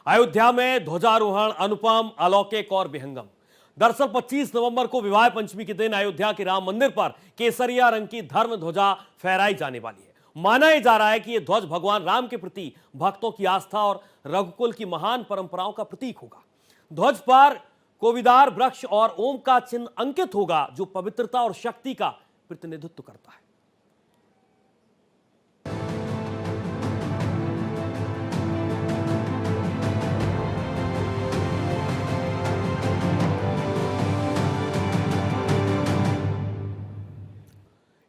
अयोध्या में ध्वजारोहण अनुपम, अलौकिक और विहंगम। दरअसल 25 नवंबर को विवाह पंचमी के दिन अयोध्या के राम मंदिर पर केसरिया रंग की धर्म ध्वजा फहराई जाने वाली है। माना यह जा रहा है कि यह ध्वज भगवान राम के प्रति भक्तों की आस्था और रघुकुल की महान परंपराओं का प्रतीक होगा। ध्वज पर कोविदार वृक्ष और ओम का चिन्ह अंकित होगा, जो पवित्रता और शक्ति का प्रतिनिधित्व करता है।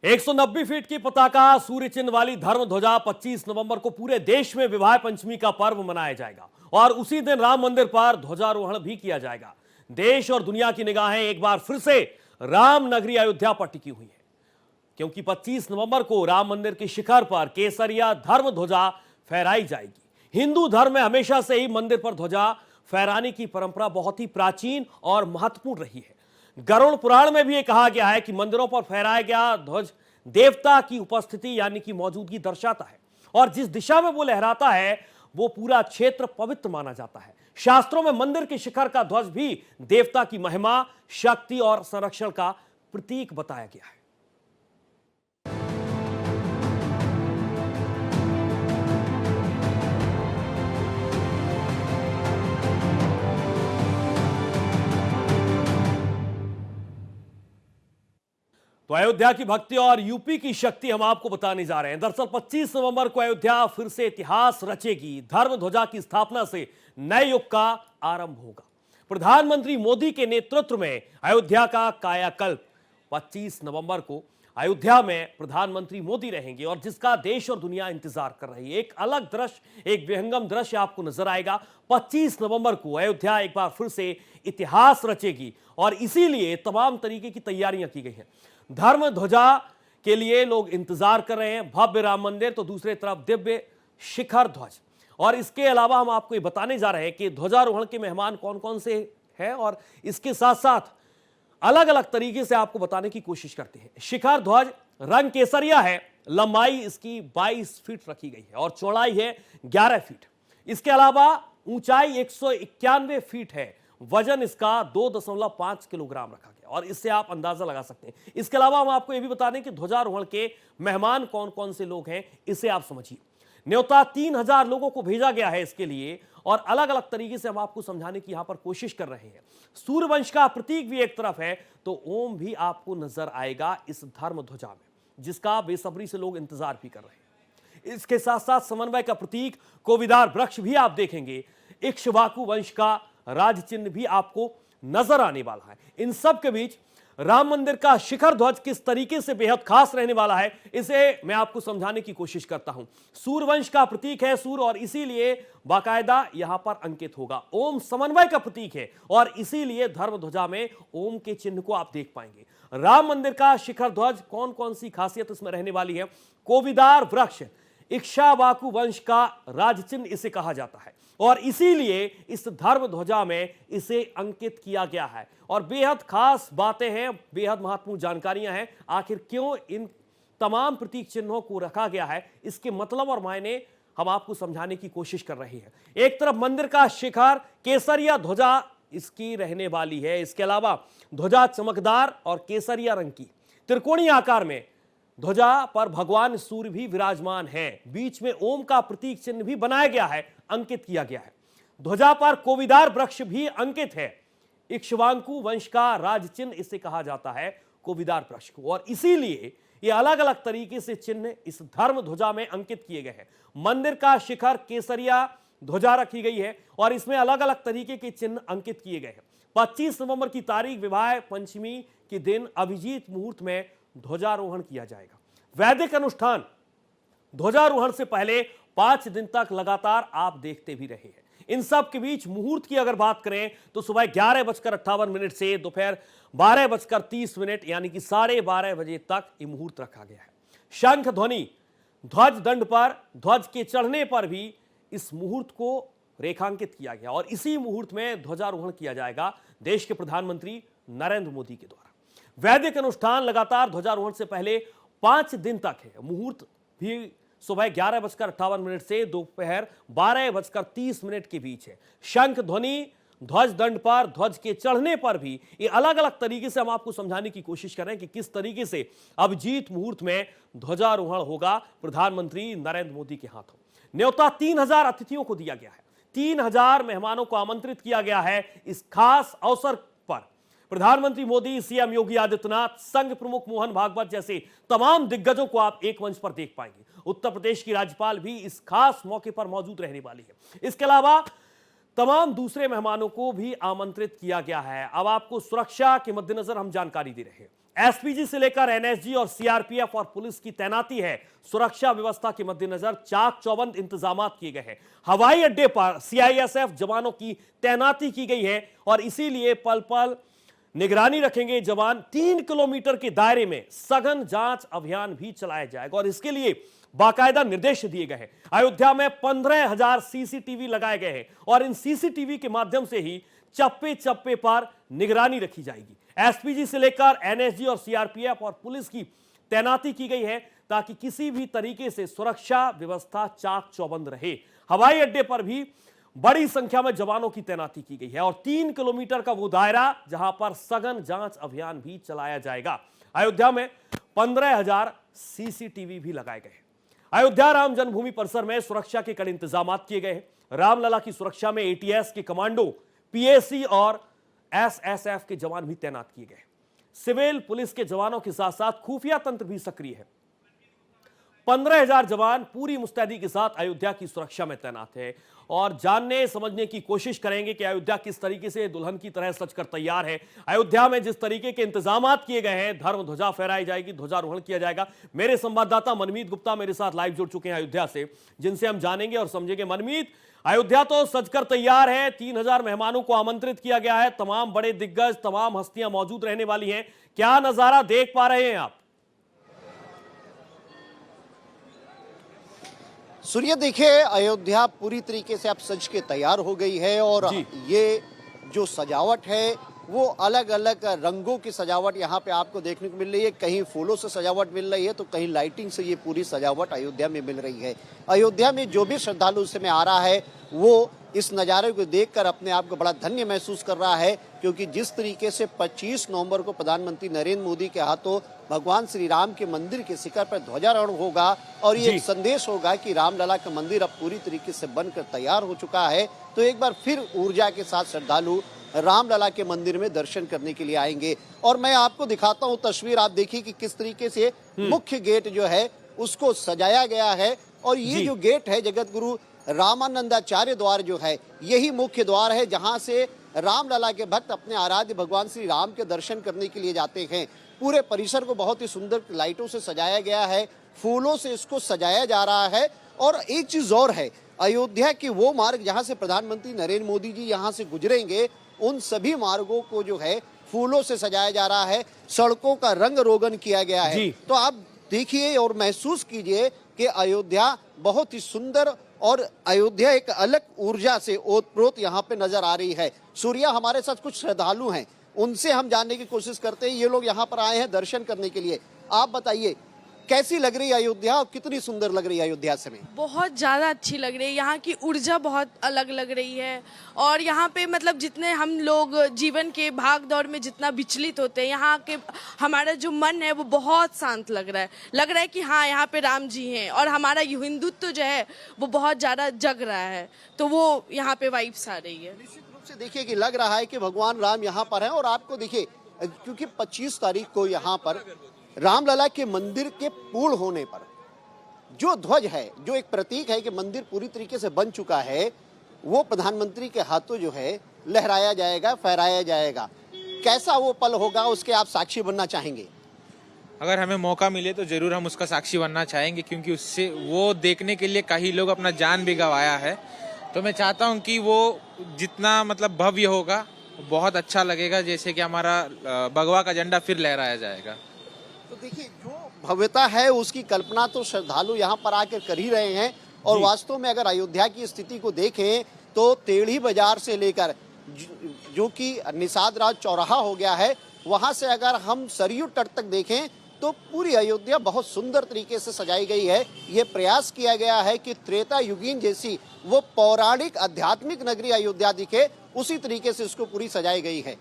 एक 190 फीट की पताका सूर्य चिन्ह वाली धर्म ध्वजा 25 नवंबर को पूरे देश में विवाह पंचमी का पर्व मनाया जाएगा और उसी दिन राम मंदिर पर ध्वजारोहण भी किया जाएगा। देश और दुनिया की निगाहें एक बार फिर से राम नगरी अयोध्या पर टिकी हुई है, क्योंकि 25 नवंबर को राम मंदिर के शिखर पर केसरिया धर्म ध्वजा फहराई जाएगी। हिंदू धर्म में हमेशा से ही मंदिर पर ध्वजा फहराने की परंपरा बहुत ही प्राचीन और महत्वपूर्ण रही है। गरुड़ पुराण में भी यह कहा गया है कि मंदिरों पर फहराया गया ध्वज देवता की उपस्थिति यानी कि मौजूदगी दर्शाता है, और जिस दिशा में वो लहराता है वो पूरा क्षेत्र पवित्र माना जाता है। शास्त्रों में मंदिर के शिखर का ध्वज भी देवता की महिमा, शक्ति और संरक्षण का प्रतीक बताया गया है। तो अयोध्या की भक्ति और यूपी की शक्ति हम आपको बताने जा रहे हैं। दरअसल 25 नवंबर को अयोध्या फिर से इतिहास रचेगी। धर्म ध्वजा की स्थापना से नए युग का आरंभ होगा। प्रधानमंत्री मोदी के नेतृत्व में अयोध्या का कायाकल्प। 25 नवंबर को अयोध्या में प्रधानमंत्री मोदी रहेंगे और जिसका देश और दुनिया इंतजार कर रही है। एक अलग दृश्य, एक विहंगम दृश्य आपको नजर आएगा। 25 नवंबर को अयोध्या एक बार फिर से इतिहास रचेगी और इसीलिए तमाम तरीके की तैयारियां की गई हैं। धर्म ध्वजा के लिए लोग इंतजार कर रहे हैं। भव्य राम मंदिर तो दूसरी तरफ दिव्य शिखर ध्वज। और इसके अलावा हम आपको ये बताने जा रहे हैं कि ध्वजारोहण के मेहमान कौन कौन से हैं, और इसके साथ साथ अलग अलग तरीके से आपको बताने की कोशिश करते हैं। शिखर ध्वज रंग केसरिया है, लंबाई इसकी 22 फीट रखी गई है और चौड़ाई है 11 फीट। इसके अलावा ऊंचाई 191 फीट है। वजन इसका 2.5 किलोग्राम रखा गया और इससे आप अंदाजा लगा सकते हैं। इसके अलावा हम आपको यह भी बता दें कि ध्वजारोहण के मेहमान कौन कौन से लोग हैं, इसे आप समझिए। न्योता 3000 लोगों को भेजा गया है इसके लिए, और अलग अलग तरीके से हम आपको समझाने की यहां पर कोशिश कर रहे हैं। सूर्यवंश का प्रतीक भी एक तरफ है तो ओम भी आपको नजर आएगा इस धर्म ध्वजा में, जिसका बेसब्री से लोग इंतजार भी कर रहे हैं। इसके साथ साथ समन्वय का प्रतीक कोविदार वृक्ष भी आप देखेंगे। इक्ष्वाकु वंश का राज चिन्ह भी आपको नजर आने वाला है। इन सब के बीच राम मंदिर का शिखर ध्वज किस तरीके से बेहद खास रहने वाला है, इसे मैं आपको समझाने की कोशिश करता हूं। सूर्यवंश का प्रतीक है सूर्य, और इसीलिए बाकायदा यहां पर अंकित होगा। ओम समन्वय का प्रतीक है और इसीलिए धर्म ध्वजा में ओम के चिन्ह को आप देख पाएंगे। राम मंदिर का शिखर ध्वज कौन कौन सी खासियत इसमें रहने वाली है? कोविदार वृक्ष, इक्ष्वाकु वंश का राज चिन्ह इसे कहा जाता है और इसीलिए इस धर्म ध्वजा में इसे अंकित किया गया है। और बेहद खास बातें हैं, बेहद महत्वपूर्ण जानकारियां हैं। आखिर क्यों इन तमाम प्रतीक चिन्हों को रखा गया है, इसके मतलब और मायने हम आपको समझाने की कोशिश कर रहे हैं। एक तरफ मंदिर का शिखर केसरिया ध्वजा इसकी रहने वाली है। इसके अलावा ध्वजा चमकदार और केसरिया रंग की त्रिकोणीय आकार में ध्वजा पर भगवान सूर्य भी विराजमान है। बीच में ओम का प्रतीक चिन्ह भी बनाया गया है, अंकित किया गया है। ध्वजा पर कोविदार वृक्ष भी अंकित है। इक्ष्वाकु वंश का राज चिन्ह इसे कहा जाता है, कोविदार वृक्ष को, और इसीलिए ये अलग अलग तरीके से चिन्ह इस धर्म ध्वजा में अंकित किए गए हैं। मंदिर का शिखर केसरिया ध्वजा रखी गई है और इसमें अलग अलग तरीके के चिन्ह अंकित किए गए हैं। 25 नवंबर की तारीख विवाह पंचमी के दिन अभिजीत मुहूर्त में ध्वजारोहण किया जाएगा। वैदिक अनुष्ठान ध्वजारोहण से पहले 5 दिन तक लगातार आप देखते भी रहे हैं। इन सब के बीच मुहूर्त की अगर बात करें तो सुबह 11:58 से दोपहर 12:30 यानी कि 12:30 बजे तक ये मुहूर्त रखा गया है। शंख ध्वनि ध्वज दंड पर ध्वज के चढ़ने पर भी इस मुहूर्त को रेखांकित किया गया और इसी मुहूर्त में ध्वजारोहण किया जाएगा देश के प्रधानमंत्री नरेंद्र मोदी के द्वारा। वैदिक अनुष्ठान लगातार ध्वजारोहण से पहले 5 दिन तक है। मुहूर्त भी सुबह 11:58 से दोपहर 12:30 के बीच है। शंख ध्वनि, ध्वज दंड पर, ध्वज के चढ़ने पर भी ये अलग अलग तरीके से हम आपको समझाने की कोशिश कर रहे हैं कि किस तरीके से अभिजीत मुहूर्त में ध्वजारोहण होगा प्रधानमंत्री नरेंद्र मोदी के हाथों। न्योता 3000 अतिथियों को दिया गया है, 3000 मेहमानों को आमंत्रित किया गया है इस खास अवसर पर। प्रधानमंत्री मोदी, सीएम योगी आदित्यनाथ, संघ प्रमुख मोहन भागवत जैसे तमाम दिग्गजों को आप एक मंच पर देख पाएंगे। उत्तर प्रदेश की राज्यपाल भी इस खास मौके पर मौजूद रहने वाली है। इसके अलावा तमाम दूसरे मेहमानों को भी आमंत्रित किया गया है। अब आपको सुरक्षा के मद्देनजर हम जानकारी दे रहे हैं। एसपीजी से लेकर एनएसजी और सीआरपीएफ और पुलिस की तैनाती है। सुरक्षा व्यवस्था के मद्देनजर चाक चौबंद इंतजाम किए गए हैं। हवाई अड्डे पर सीआईएसएफ जवानों की तैनाती की गई है और इसीलिए पल पल निगरानी रखेंगे जवान। 3 किलोमीटर के दायरे में सघन जांच अभियान भी चलाया जाएगा और इसके लिए बाकायदा निर्देश दिए गए हैं। अयोध्या में 15,000 सीसीटीवी लगाए गए हैं और इन सीसीटीवी के माध्यम से ही चप्पे चप्पे पर निगरानी रखी जाएगी। एसपीजी से लेकर एनएसजी और सीआरपीएफ और पुलिस की तैनाती की गई है ताकि किसी भी तरीके से सुरक्षा व्यवस्था चाक चौबंद रहे। हवाई अड्डे पर भी बड़ी संख्या में जवानों की तैनाती की गई है और 3 किलोमीटर का वो दायरा जहां पर सघन जांच अभियान भी चलाया जाएगा। अयोध्या में 15,000 सीसीटीवी भी लगाए गए हैं। अयोध्या राम जन्मभूमि परिसर में सुरक्षा के कड़े इंतजाम किए गए हैं। रामलला की सुरक्षा में एटीएस के कमांडो, पीएसी और एसएसएफ के जवान भी तैनात किए गए। सिविल पुलिस के जवानों के साथ साथ खुफिया तंत्र भी सक्रिय है। 15,000 जवान पूरी मुस्तैदी के साथ अयोध्या की सुरक्षा में तैनात है और जानने समझने की कोशिश करेंगे कि अयोध्या किस तरीके से दुल्हन की तरह सजकर तैयार है। अयोध्या में जिस तरीके के इंतजाम किए गए हैं, धर्म ध्वजा फहराई जाएगी, ध्वजारोहण किया जाएगा। मेरे संवाददाता मनमीत गुप्ता मेरे साथ लाइव जुड़ चुके हैं अयोध्या से, जिनसे हम जानेंगे और समझेंगे। मनमीत, अयोध्या तो सजकर तैयार है, 3000 मेहमानों को आमंत्रित किया गया है, तमाम बड़े दिग्गज, तमाम हस्तियां मौजूद रहने वाली हैं। क्या नजारा देख पा रहे हैं आप? सूर्य, देखिए, अयोध्या पूरी तरीके से अब सज के तैयार हो गई है और ये जो सजावट है वो अलग अलग रंगों की सजावट यहाँ पे आपको देखने को मिल रही है। कहीं फूलों से सजावट मिल रही है तो कहीं लाइटिंग से ये पूरी सजावट अयोध्या में मिल रही है। अयोध्या में जो भी श्रद्धालु इस समय आ रहा है वो इस नज़ारे को देखकर अपने आप को बड़ा धन्य महसूस कर रहा है, क्योंकि जिस तरीके से 25 नवंबर को प्रधानमंत्री नरेंद्र मोदी के हाथों भगवान श्री राम के मंदिर के शिखर पर ध्वजारोहण होगा और ये एक संदेश होगा कि रामलला का मंदिर अब पूरी तरीके से बनकर तैयार हो चुका है, तो एक बार फिर ऊर्जा के साथ श्रद्धालु रामलला के मंदिर में दर्शन करने के लिए आएंगे। और मैं आपको दिखाता हूँ तस्वीर, आप देखिए कि किस तरीके से मुख्य गेट जो है उसको सजाया गया है और ये जो गेट है जगत गुरु रामानंदाचार्य द्वार जो है यही मुख्य द्वार है जहां से रामलला के भक्त अपने आराध्य भगवान श्री राम के दर्शन करने के लिए जाते हैं। पूरे परिसर को बहुत ही सुंदर लाइटों से सजाया गया है, फूलों से इसको सजाया जा रहा है। और एक चीज और है, अयोध्या के वो मार्ग जहां से प्रधानमंत्री नरेंद्र मोदी जी यहां से गुजरेंगे उन सभी मार्गों को जो है फूलों से सजाया जा रहा है, सड़कों का रंग रोगन किया गया है। तो आप देखिए और महसूस कीजिए कि अयोध्या बहुत ही सुंदर और अयोध्या एक अलग ऊर्जा से ओतप्रोत यहाँ पे नजर आ रही है। सूर्या, हमारे साथ कुछ श्रद्धालु हैं, उनसे हम जानने की कोशिश करते हैं। ये लोग यहाँ पर आए हैं दर्शन करने के लिए। आप बताइए कैसी लग रही है अयोध्या और कितनी सुंदर लग रही है अयोध्या समय? बहुत ज़्यादा अच्छी लग रही है, यहाँ की ऊर्जा बहुत अलग लग रही है। और यहाँ पे मतलब जितने हम लोग जीवन के भाग दौड़ में जितना विचलित होते हैं, यहाँ के हमारा जो मन है वो बहुत शांत लग रहा है कि हाँ यहाँ पे राम जी हैं और हमारा हिंदुत्व जो है वो बहुत ज़्यादा जग रहा है, तो वो यहाँ पे वाइब्स आ रही है। निश्चित रूप से देखिए कि लग रहा है कि भगवान राम यहाँ पर हैं। और आपको देखिए क्योंकि 25 तारीख को यहाँ पर रामलला के मंदिर के पूर्ण होने पर जो ध्वज है, जो एक प्रतीक है कि मंदिर पूरी तरीके से बन चुका है, वो प्रधानमंत्री के हाथों जो है लहराया जाएगा, फहराया जाएगा। कैसा वो पल होगा उसके आप साक्षी बनना चाहेंगे? अगर हमें मौका मिले तो जरूर हम उसका साक्षी बनना चाहेंगे, क्योंकि उससे वो देखने के लिए कई लोग अपना जान भी गंवाया है। तो मैं चाहता हूँ कि वो जितना मतलब भव्य होगा बहुत अच्छा लगेगा, जैसे कि हमारा भगवा का झंडा फिर लहराया जाएगा। तो देखिए जो भव्यता है उसकी कल्पना तो श्रद्धालु यहाँ पर आकर कर ही रहे हैं। और वास्तव में अगर अयोध्या की स्थिति को देखें तो टेढ़ी बाजार से लेकर जो कि निषाद राज चौराहा हो गया है, वहाँ से अगर हम सरयू तट तक देखें तो पूरी अयोध्या बहुत सुंदर तरीके से सजाई गई है। ये प्रयास किया गया है कि त्रेता युगीन जैसी वो पौराणिक आध्यात्मिक नगरी अयोध्या दिखे, उसी तरीके से इसको पूरी सजाई गई है।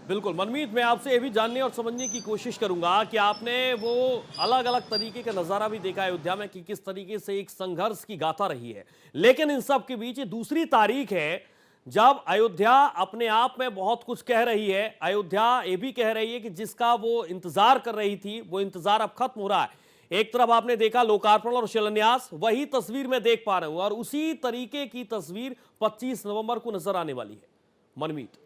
बिल्कुल मनमीत, मैं आपसे ये भी जानने और समझने की कोशिश करूंगा कि आपने वो अलग अलग तरीके का नजारा भी देखा अयोध्या में कि किस तरीके से एक संघर्ष की गाथा रही है, लेकिन इन सब के बीच दूसरी तारीख है जब अयोध्या अपने आप में बहुत कुछ कह रही है। अयोध्या ये भी कह रही है कि जिसका वो इंतजार कर रही थी वो इंतजार अब खत्म हो रहा है। एक तरफ आपने देखा लोकार्पण और शिलान्यास, वही तस्वीर मैं देख पा रहा हूं और उसी तरीके की तस्वीर 25 नवंबर को नजर आने वाली है। मनमीत,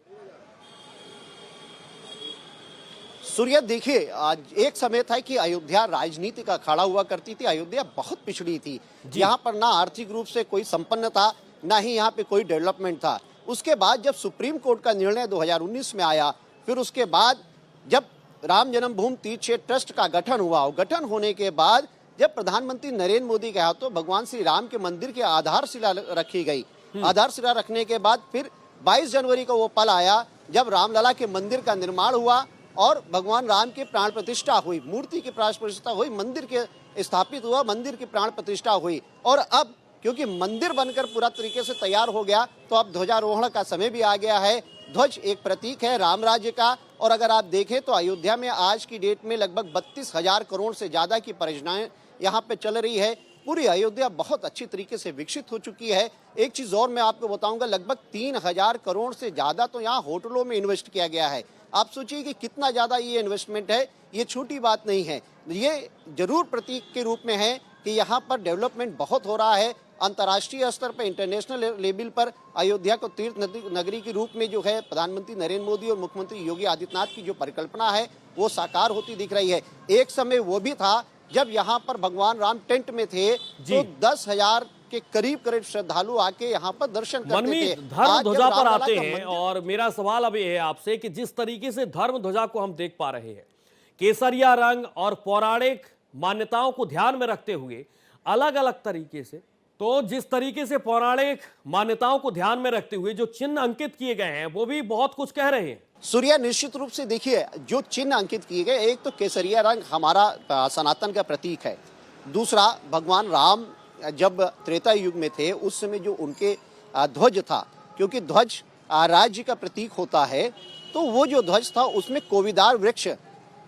सूर्य देखिए, आज एक समय था कि अयोध्या राजनीति का अखाड़ा हुआ करती थी। अयोध्या बहुत पिछड़ी थी, यहाँ पर ना आर्थिक रूप से कोई संपन्न था, ना ही यहाँ पे कोई डेवलपमेंट था। उसके बाद जब सुप्रीम कोर्ट का निर्णय 2019 में आया, फिर उसके बाद जब राम जन्मभूमि तीर्थ क्षेत्र ट्रस्ट का गठन हुआ, गठन होने के बाद जब प्रधानमंत्री नरेंद्र मोदी के हाथों भगवान श्री राम के मंदिर की आधारशिला रखी गई, आधारशिला रखने के बाद फिर 22 जनवरी को वो पल आया जब रामलला के मंदिर का निर्माण हुआ और भगवान राम की प्राण प्रतिष्ठा हुई, मूर्ति की प्राण प्रतिष्ठा हुई, मंदिर के स्थापित हुआ, मंदिर की प्राण प्रतिष्ठा हुई। और अब क्योंकि मंदिर बनकर पूरा तरीके से तैयार हो गया, तो अब ध्वजारोहण का समय भी आ गया है। ध्वज एक प्रतीक है राम राज्य का, और अगर आप देखें तो अयोध्या में आज की डेट में लगभग 32,000 करोड़ से ज्यादा की परियोजनाएं यहाँ पे चल रही है। पूरी अयोध्या बहुत अच्छी तरीके से विकसित हो चुकी है। एक चीज और मैं आपको बताऊंगा, लगभग 3,000 करोड़ से ज्यादा तो यहाँ होटलों में इन्वेस्ट किया गया है। आप सोचिए कि कितना ज्यादा ये इन्वेस्टमेंट है, ये छोटी बात नहीं है। ये जरूर प्रतीक के रूप में है कि यहाँ पर डेवलपमेंट बहुत हो रहा है। अंतर्राष्ट्रीय स्तर पर, इंटरनेशनल लेवल पर अयोध्या को तीर्थ नगरी के रूप में जो है प्रधानमंत्री नरेंद्र मोदी और मुख्यमंत्री योगी आदित्यनाथ की जो परिकल्पना है वो साकार होती दिख रही है। एक समय वो भी था जब यहाँ पर भगवान राम टेंट में थे, तो 10,000 के करीब श्रद्धालु आके यहाँ पर दर्शन करते थे। धर्म ध्वजा पर आते हैं और मेरा सवाल अब ये है आपसे कि जिस तरीके से धर्म ध्वजा को हम देख पा रहे हैं, केसरिया रंग और पौराणिक मान्यताओं को ध्यान में रखते हुए अलग अलग तरीके से, तो जिस तरीके से पौराणिक मान्यताओं को ध्यान में रखते हुए जो चिन्ह अंकित किए गए हैं वो भी बहुत कुछ कह रहे हैं। सूर्या, निश्चित रूप से देखिए जो चिन्ह अंकित किए गए, एक तो केसरिया रंग हमारा सनातन का प्रतीक है, दूसरा भगवान राम जब त्रेता युग में थे उस समय जो उनके ध्वज था, क्योंकि ध्वज राज्य का प्रतीक होता है, तो वो जो ध्वज था उसमें कोविदार वृक्ष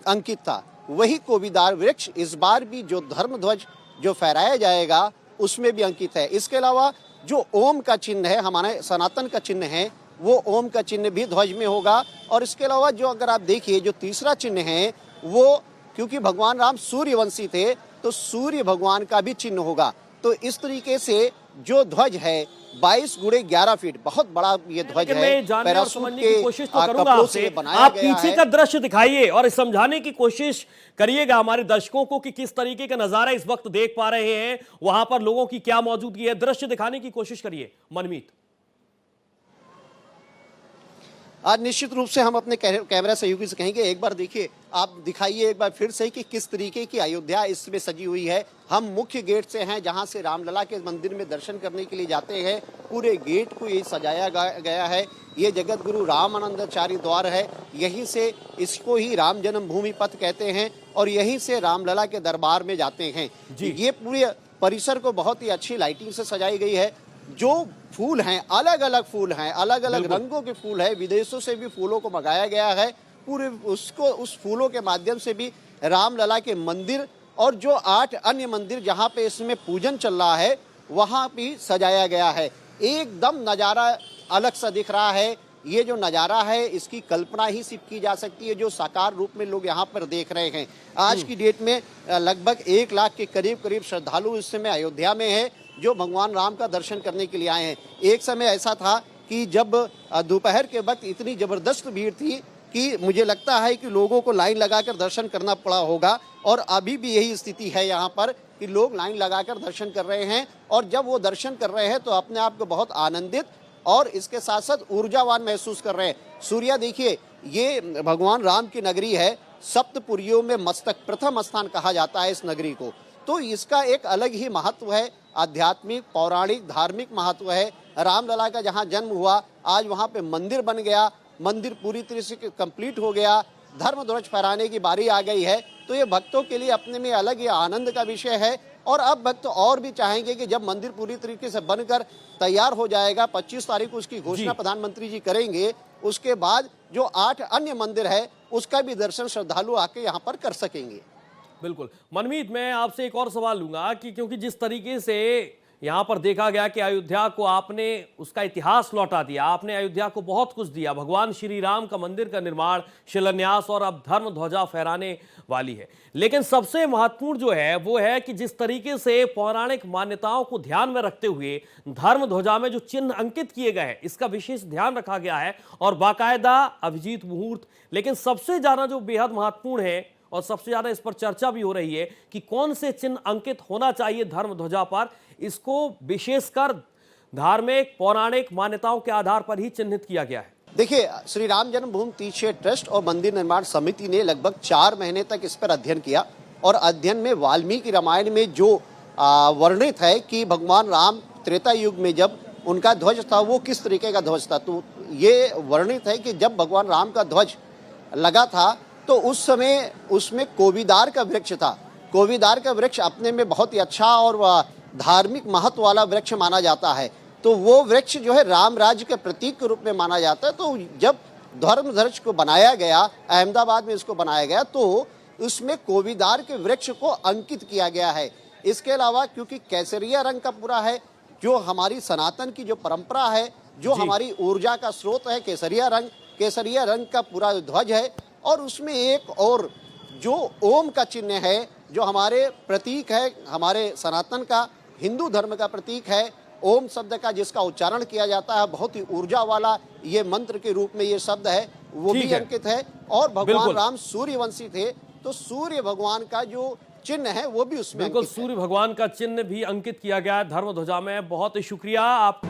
अंकित था। वही कोविदार वृक्ष इस बार भी जो धर्म ध्वज जो फहराया जाएगा उसमें भी अंकित है। इसके अलावा जो ओम का चिन्ह है, हमारे सनातन का चिन्ह है, वो ओम का चिन्ह भी ध्वज में होगा। और इसके अलावा जो अगर आप देखिए जो तीसरा चिन्ह है वो, क्योंकि भगवान राम सूर्यवंशी थे, तो सूर्य भगवान का भी चिन्ह होगा। तो इस तरीके से जो ध्वज है 22 × 11 फीट बहुत बड़ा ये ध्वज है। मैं जानने और समझने की कोशिश तो करूंगा आपसे, आप पीछे का दृश्य दिखाइए और समझाने की कोशिश करिएगा हमारे दर्शकों को कि किस तरीके का नजारा इस वक्त देख पा रहे हैं, वहां पर लोगों की क्या मौजूदगी है। दृश्य दिखाने की कोशिश करिए मनमीत। आज निश्चित रूप से हम अपने कैमरा सहयोगी से कहेंगे, एक बार देखिए, आप दिखाइए एक बार फिर से कि किस तरीके की अयोध्या इसमें सजी हुई है। हम मुख्य गेट से हैं जहां से रामलला के मंदिर में दर्शन करने के लिए जाते हैं। पूरे गेट को ये सजाया गया है। ये जगत गुरु रामानंदाचार्य द्वार है, यहीं से इसको ही राम जन्मभूमि पथ कहते हैं और यहीं से रामलला के दरबार में जाते हैं। ये पूरे परिसर को बहुत ही अच्छी लाइटिंग से सजाई गई है। जो फूल हैं, अलग अलग फूल हैं, अलग अलग रंगों के फूल हैं, विदेशों से भी फूलों को मंगाया गया है। पूरे उसको उस फूलों के माध्यम से भी रामलला के मंदिर और जो 8 अन्य मंदिर जहां पे इसमें पूजन चल रहा है वहां भी सजाया गया है। एकदम नज़ारा अलग सा दिख रहा है। ये जो नज़ारा है इसकी कल्पना ही सिर्फ की जा सकती है जो साकार रूप में लोग यहाँ पर देख रहे हैं। आज की डेट में लगभग 1 लाख के करीब श्रद्धालु इस समय अयोध्या में है जो भगवान राम का दर्शन करने के लिए आए हैं। एक समय ऐसा था कि जब दोपहर के वक्त इतनी जबरदस्त भीड़ थी कि मुझे लगता है कि लोगों को लाइन लगाकर दर्शन करना पड़ा होगा, और अभी भी यही स्थिति है यहाँ पर कि लोग लाइन लगाकर दर्शन कर रहे हैं। और जब वो दर्शन कर रहे हैं तो अपने आप को बहुत आनंदित और इसके साथ साथ ऊर्जावान महसूस कर रहे हैं। सूर्या, देखिए ये भगवान राम की नगरी है, सप्तपुरियों में मस्तक प्रथम स्थान कहा जाता है इस नगरी को, तो इसका एक अलग ही महत्व है, आध्यात्मिक पौराणिक धार्मिक महत्व है। रामलला का जहाँ जन्म हुआ, आज वहाँ पे मंदिर बन गया, मंदिर पूरी तरह से कंप्लीट हो गया धर्म ध्वज फहराने की बारी आ गई है, तो ये भक्तों के लिए अपने में अलग ही आनंद का विषय है। और अब भक्त और भी चाहेंगे कि जब मंदिर पूरी तरीके से बनकर तैयार हो जाएगा, 25 तारीख को उसकी घोषणा प्रधानमंत्री जी करेंगे, उसके बाद जो 8 अन्य मंदिर है उसका भी दर्शन श्रद्धालु आके यहाँ पर कर सकेंगे। बिल्कुल। मनमीत, मैं आपसे एक और सवाल लूंगा कि क्योंकि जिस तरीके से यहां पर देखा गया कि अयोध्या को आपने उसका इतिहास लौटा दिया, आपने अयोध्या को बहुत कुछ दिया, भगवान श्री राम का मंदिर का निर्माण, शिलान्यास और अब धर्म ध्वजा फहराने वाली है, लेकिन सबसे महत्वपूर्ण जो है वो है कि जिस तरीके से पौराणिक मान्यताओं को ध्यान में रखते हुए धर्म ध्वजा में जो चिन्ह अंकित किए गए हैं इसका विशेष ध्यान रखा गया है और बाकायदा अभिजीत मुहूर्त। लेकिन सबसे ज्यादा जो बेहद महत्वपूर्ण है और सबसे ज्यादा इस पर चर्चा भी हो रही है कि कौन से चिन्ह अंकित होना चाहिए धर्म ध्वजा पर, इसको विशेषकर धार्मिक पौराणिक मान्यताओं के आधार पर ही चिन्हित किया गया है। देखिए, श्री राम जन्मभूमि तीर्थ क्षेत्र ट्रस्ट और मंदिर निर्माण समिति ने लगभग 4 महीने तक इस पर अध्ययन किया और अध्ययन में वाल्मीकि रामायण में जो वर्णित है कि भगवान राम त्रेता युग में जब उनका ध्वज था वो किस तरीके का ध्वज था, तो ये वर्णित है कि जब भगवान राम का ध्वज लगा था तो उस समय उसमें कोविदार का वृक्ष था। कोविदार का वृक्ष अपने में बहुत ही अच्छा और धार्मिक महत्व वाला वृक्ष माना जाता है, तो वो वृक्ष जो है राम राज्य के प्रतीक के रूप में माना जाता है। तो जब धर्म ध्वज को बनाया गया, अहमदाबाद में इसको बनाया गया, तो उसमें कोविदार के वृक्ष को अंकित किया गया है। इसके अलावा क्योंकि केसरिया रंग का पूरा है, जो हमारी सनातन की जो परंपरा है, जो हमारी ऊर्जा का स्रोत है, केसरिया रंग का पूरा ध्वज है और उसमें एक और जो ओम का चिन्ह है, जो हमारे प्रतीक है, हमारे सनातन का हिंदू धर्म का प्रतीक है, ओम शब्द का जिसका उच्चारण किया जाता है, बहुत ही ऊर्जा वाला ये मंत्र के रूप में ये शब्द है, वो भी अंकित है। और भगवान राम सूर्यवंशी थे, तो सूर्य भगवान का जो चिन्ह है वो भी उसमें बिल्कुल सूर्य भगवान का चिन्ह भी अंकित किया गया है धर्म ध्वजा में। बहुत शुक्रिया आप